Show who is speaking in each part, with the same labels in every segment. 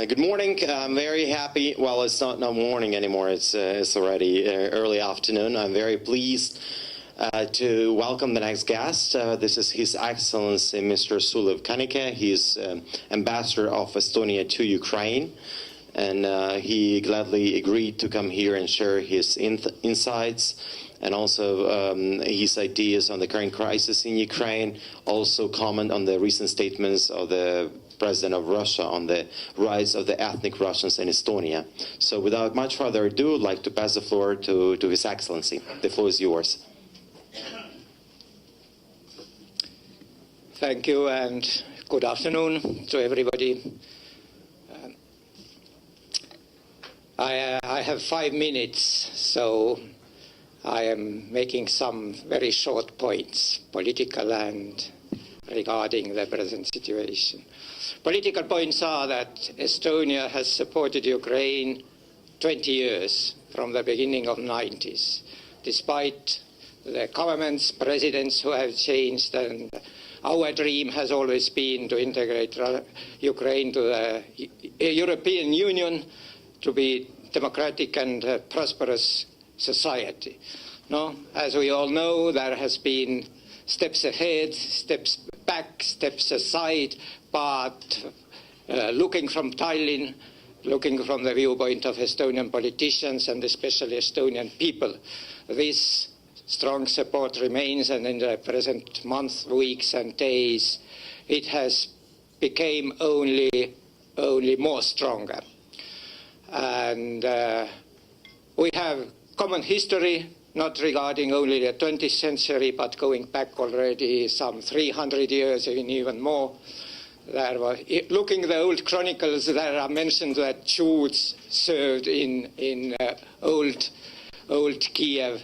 Speaker 1: Good morning. I'm very happy. Well, it's not morning anymore. It's already early afternoon. I'm very pleased to welcome the next guest. This is His Excellency Mr. Sulev Kannike. He's Ambassador of Estonia to Ukraine, and he gladly agreed to come here and share his insights and also his ideas on the current crisis in Ukraine, also comment on the recent statements of the President of Russia on the rights of the ethnic Russians in Estonia. So without much further ado, I'd like to pass the floor to His Excellency. The floor is yours.
Speaker 2: Thank you and good afternoon to everybody. I have 5 minutes, so I am making some very short points, political and regarding the present situation. Political points are that Estonia has supported Ukraine 20 years from the beginning of the 90s, despite the governments, presidents who have changed, and our dream has always been to integrate Ukraine to the European Union, to be democratic and prosperous society. No? As we all know, there has been steps ahead, steps back, steps aside, but looking from Tallinn, looking from the viewpoint of Estonian politicians and especially Estonian people, this strong support remains, and in the present months, weeks and days, it has become only more stronger. And we have common history, not regarding only the 20th century, but going back already some 300 years, even more. Looking at the old chronicles, there are mentioned that Jews served in old Kiev,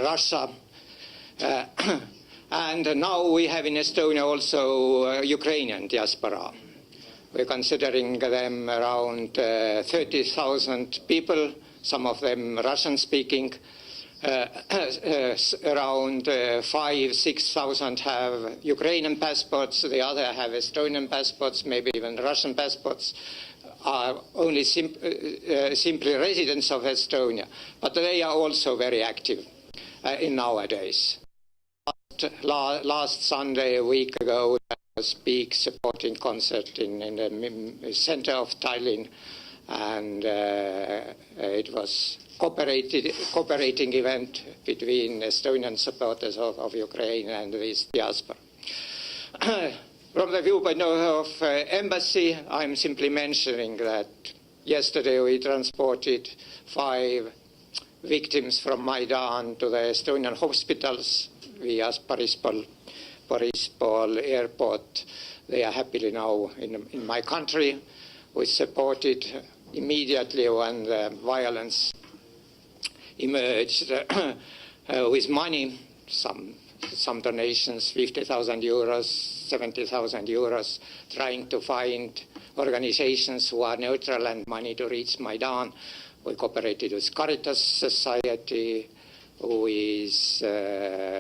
Speaker 2: Russia. And now we have in Estonia also Ukrainian diaspora. We're considering them around 30,000 people, some of them Russian-speaking. Around 5,000–6,000 have Ukrainian passports, the other have Estonian passports, maybe even Russian passports, are only simply residents of Estonia, but they are also very active in nowadays. Last Sunday, a week ago, there was a big supporting concert in the center of Tallinn, and it was cooperating event between Estonian supporters of Ukraine and this diaspora. From the viewpoint of embassy, I'm simply mentioning that yesterday we transported 5 victims from Maidan to the Estonian hospitals via Borispol airport. They are happily now in my country. We supported immediately when the violence emerged with money, some donations, 50,000 euros, 70,000 euros, trying to find organizations who are neutral and money to reach Maidan. We cooperated with Caritas Society, with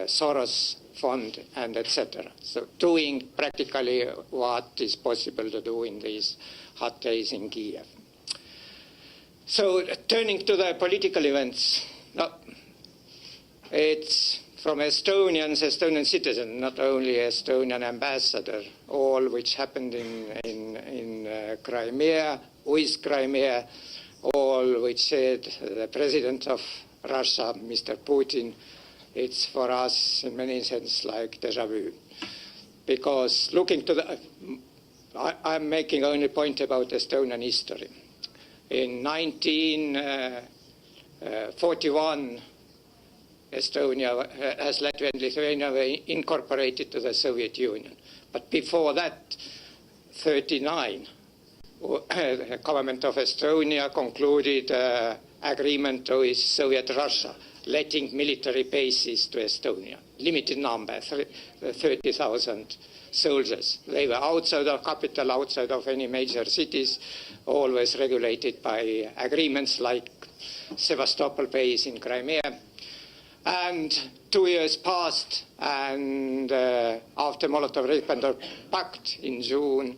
Speaker 2: Soros Fund, and etc. So doing practically what is possible to do in these hot days in Kiev. So turning to the political events, it's from Estonian citizens, not only Estonian ambassador, all which happened in Crimea, with Crimea, all which said the president of Russia, Mr. Putin, it's for us in many sense like déjà vu. Because looking to the, I'm making only point about Estonian history. In 1941, Estonia, as Latvia and Lithuania, were incorporated to the Soviet Union. But before that, 1939, the government of Estonia concluded an agreement with Soviet Russia, letting military bases to Estonia. Limited number, 30,000 soldiers. They were outside of capital, outside of any major cities, always regulated by agreements like Sevastopol base in Crimea. And 2 years passed, and after Molotov-Ribbentrop Pact in June,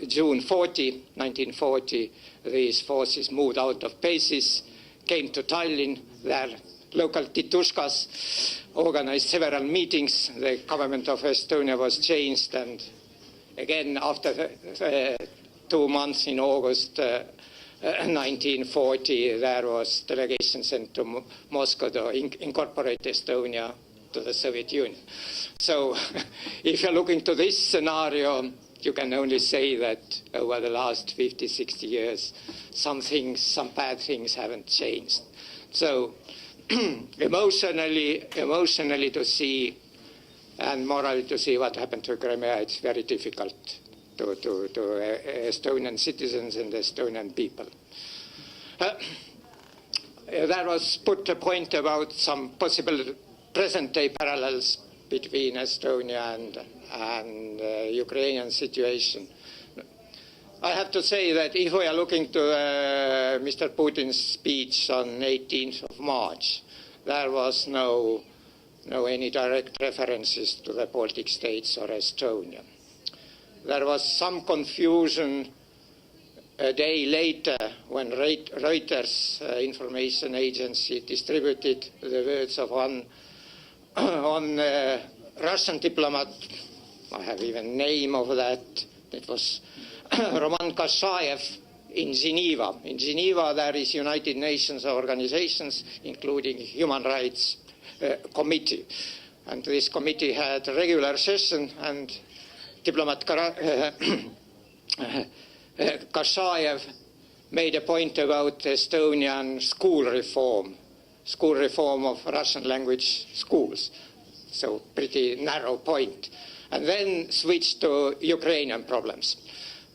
Speaker 2: June 1940, these forces moved out of bases, came to Tallinn. Their local titushkas organized several meetings. The government of Estonia was changed, and again, after 2 months in August 1940, there was delegation sent to Moscow to incorporate Estonia to the Soviet Union. So if you're looking to this scenario, you can only say that over the last 50, 60 years, some bad things haven't changed. So emotionally to see and morally to see what happened to Crimea, it's very difficult to Estonian citizens and Estonian people. There was put a point about some possible present-day parallels between Estonia and Ukrainian situation. I have to say that if we are looking to Mr. Putin's speech on 18th of March, there was no any direct references to the Baltic states or Estonia. There was some confusion a day later when Reuters information agency distributed the words of one Russian diplomat. I have even name of that. It was Roman Kashayev in Geneva. In Geneva, there is United Nations organizations, including Human Rights Committee. And this committee had a regular session, and diplomat Kashayev made a point about Estonian school reform of Russian language schools. So pretty narrow point. And then switched to Ukrainian problems.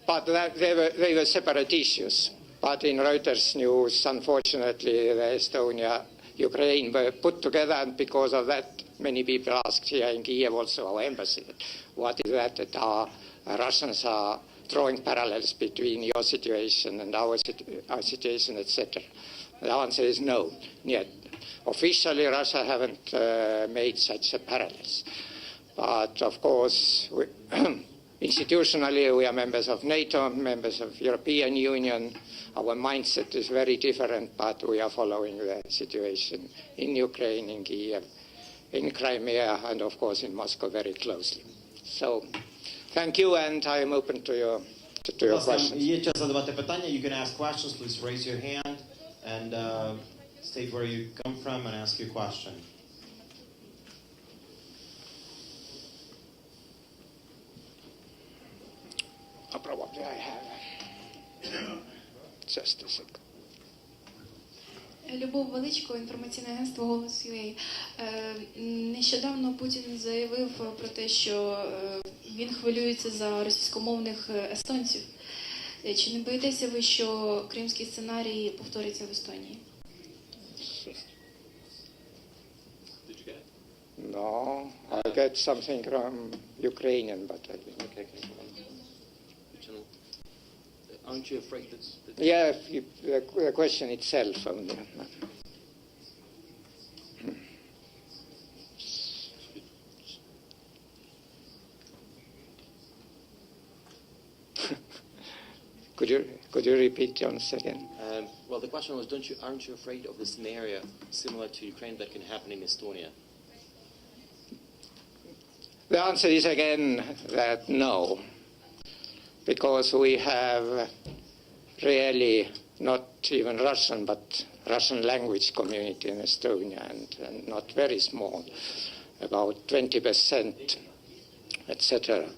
Speaker 2: But they were separate issues. But in Reuters news, unfortunately, the Estonia, Ukraine were put together, and because of that, many people asked here in Kiev, also our embassy, what is that our Russians are drawing parallels between your situation and our situation, etc. The answer is no. Yet, officially, Russia haven't made such a parallels. But of course, institutionally, we are members of NATO, members of European Union. Our mindset is very different, but we are following the situation in Ukraine, in Kiev, in Crimea, and of course in Moscow very closely. So, thank you, and I am open to your questions.
Speaker 3: Є час задавати питання. You can ask questions. Please raise your hand and state where you come from and ask your question.
Speaker 2: Probably I have. Just a second.
Speaker 4: Любов Величко, інформаційне агентство «Голос.ua». Нещодавно Путін заявив про те, що він хвилюється за російськомовних естонців. Чи не боїтеся ви, що кримський сценарій повториться в Естонії?
Speaker 2: No, I get something from Ukrainian, but I didn't.
Speaker 5: Okay. Aren't you afraid that...
Speaker 2: Yeah, the question itself only. Could you repeat once again?
Speaker 5: Well, the question was, aren't you afraid of the scenario similar to Ukraine that can happen in Estonia?
Speaker 2: The answer is again that no, because we have really not even Russian, but Russian language community in Estonia, and not very small, about 20%, etc.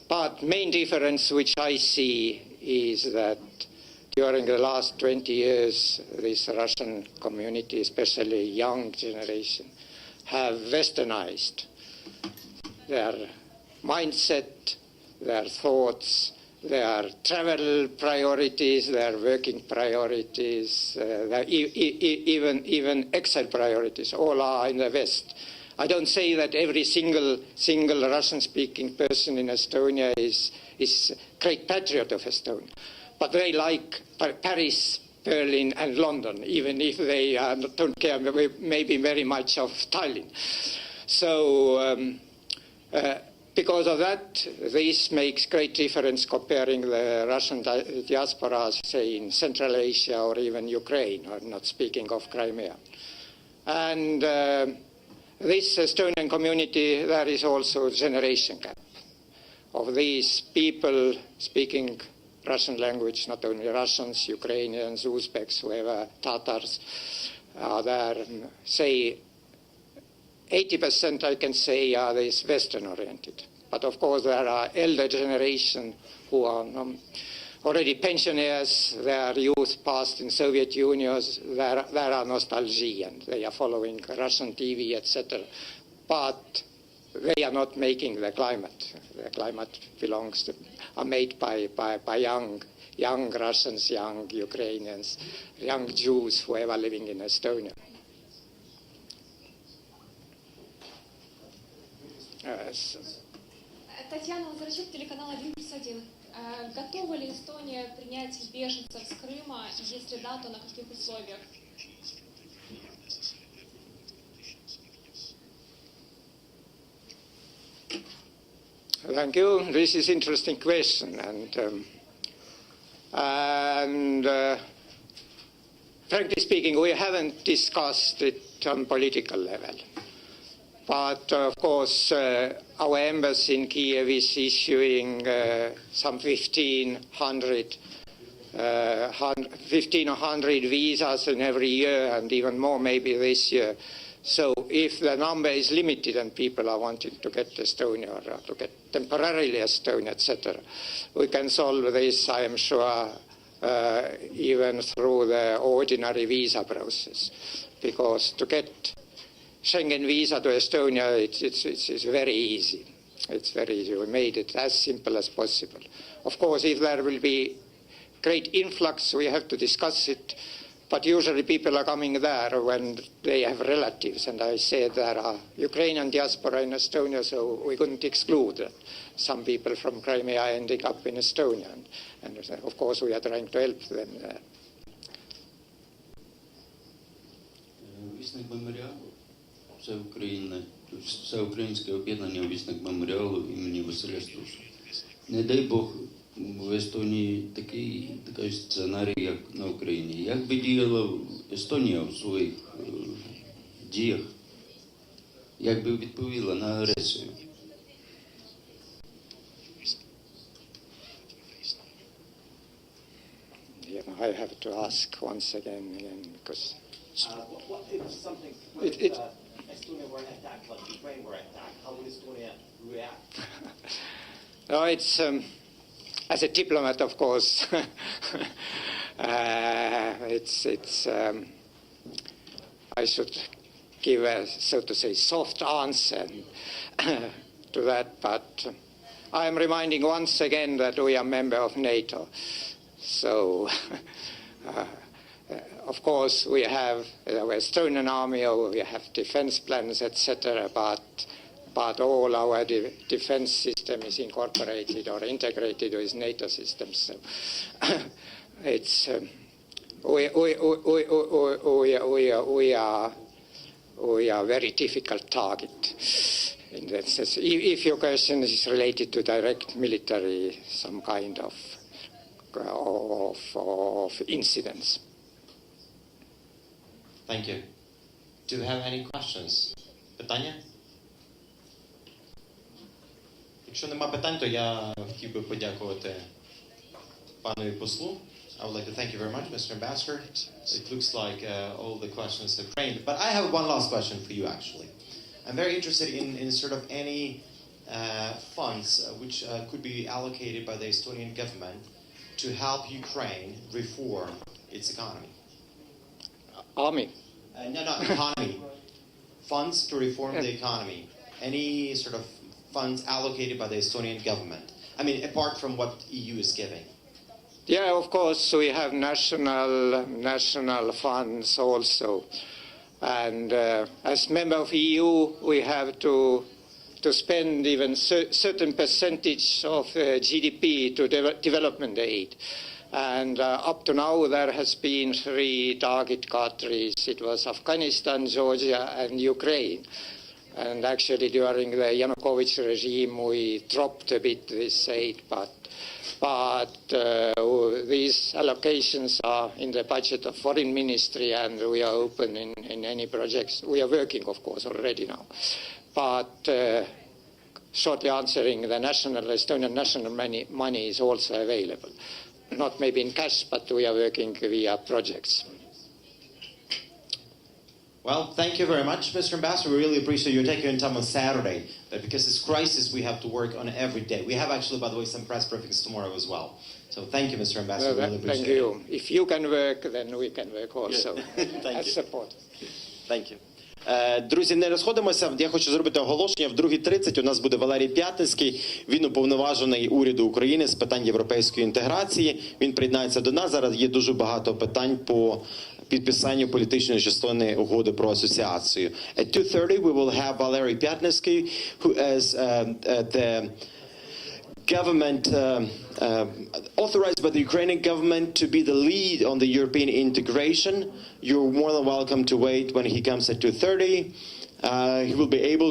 Speaker 2: But main difference which I see is that during the last 20 years, this Russian community, especially young generation, have westernized their mindset, their thoughts, their travel priorities, their working priorities, their even exile priorities, all are in the West. I don't say that every single Russian-speaking person in Estonia is great patriot of Estonia, but they like Paris, Berlin, and London, even if they don't care maybe very much of Tallinn. So because of that, this makes great difference comparing the Russian diaspora, say, in Central Asia or even Ukraine, or not speaking of Crimea. And this Estonian community, there is also a generation gap of these people speaking Russian language, not only Russians, Ukrainians, Uzbeks, whoever, Tatars are there. Say 80% I can say are this Western oriented. But of course there are elder generation who are already pensioners, their youth passed in Soviet Union, there are nostalgia and they are following Russian TV, etc. But they are not making the climate. The climate are made by young Russians, young Ukrainians, young Jews, whoever living in Estonia.
Speaker 6: Татьяна Лазарчук, телеканал 1+1. Готова ли Эстония принять беженцев с Крыма? Если да, то на каких условиях?
Speaker 2: Thank you. This is an interesting question. And frankly speaking, we haven't discussed it on political level. But of course, our embassy in Kiev is issuing some 1,500 visas in every year, and even more maybe this year. So if the number is limited and people are wanting to get to Estonia or to get temporarily Estonia, etc., we can solve this, I am sure, even through the ordinary visa process. Because to get Schengen visa to Estonia, it's very easy. It's very easy. We made it as simple as possible. Of course, if there will be great influx, we have to discuss it. But usually people are coming there when they have relatives. And I said there are Ukrainian diaspora in Estonia, so we couldn't exclude that. Some people from Crimea ending up in Estonia. And of course, we are trying to help them there.
Speaker 7: Всеукраїнське об'єднання вісник меморіалу імені Василя Стуса. Не дай Бог, в Естонії такий сценарій, як на Україні. Як би діяла Естонія в своїх діях? Як би відповіла на агресію?
Speaker 2: I have to ask once again because...
Speaker 3: What if something, Estonia were attacked, like Ukraine were attacked, how would Estonia react?
Speaker 2: No, it's, as a diplomat, of course, I should give a, so to say, soft answer to that, but I am reminding once again that we are a member of NATO. So, of course, we have our Estonian army, or we have defense plans, etc., but all our defense system is incorporated or integrated with NATO systems. So it's we are a very difficult target in that sense. If your question is related to direct military, some kind of incidents.
Speaker 3: Thank you. Do you have any questions? Питання? Якщо нема питань, то я хотів би подякувати панові послу. I would like to thank you very much, Mr. Ambassador. It looks like all the questions have trained. But I have one last question for you, actually. I'm very interested in sort of any funds which could be allocated by the Estonian government to help Ukraine reform its economy.
Speaker 2: Army?
Speaker 3: No, economy. Funds to reform the economy. Any sort of funds allocated by the Estonian government? I mean, apart from what EU is giving.
Speaker 2: Yeah, of course, we have national funds also. And as member of EU, we have to spend even certain percentage of GDP to development aid. And up to now, there has been 3 target countries. It was Afghanistan, Georgia, and Ukraine. And actually, during the Yanukovych regime, we dropped a bit this aid, but these allocations are in the budget of Foreign Ministry, and we are open in any projects. We are working, of course, already now. But shortly answering, the Estonian national money is also available. Not maybe in cash, but we are working via projects.
Speaker 3: Well, thank you very much, Mr. Ambassador. We really appreciate you taking time on Saturday. But because it's crisis, we have to work on every day. We have actually, by the way, some press briefings tomorrow as well. So thank you, Mr. Ambassador. Really appreciate
Speaker 2: Thank you. If you can work, then we can work also.
Speaker 3: Thank
Speaker 2: As
Speaker 3: you.
Speaker 2: support.
Speaker 1: Thank you. Друзі, не розходимося. Я хочу зробити оголошення. В 2:30 у нас буде Валерій Пятницький. Він уповноважений уряду України з питань європейської інтеграції. Він приєднається до нас. Зараз є дуже багато питань по підписанню політичної частини угоди про асоціацію. At 2:30 we will have Valery Pyatnitsky, who is the government authorized by the Ukrainian government to be the lead on the European integration. You're more than welcome to wait when he comes at 2:30. He will be able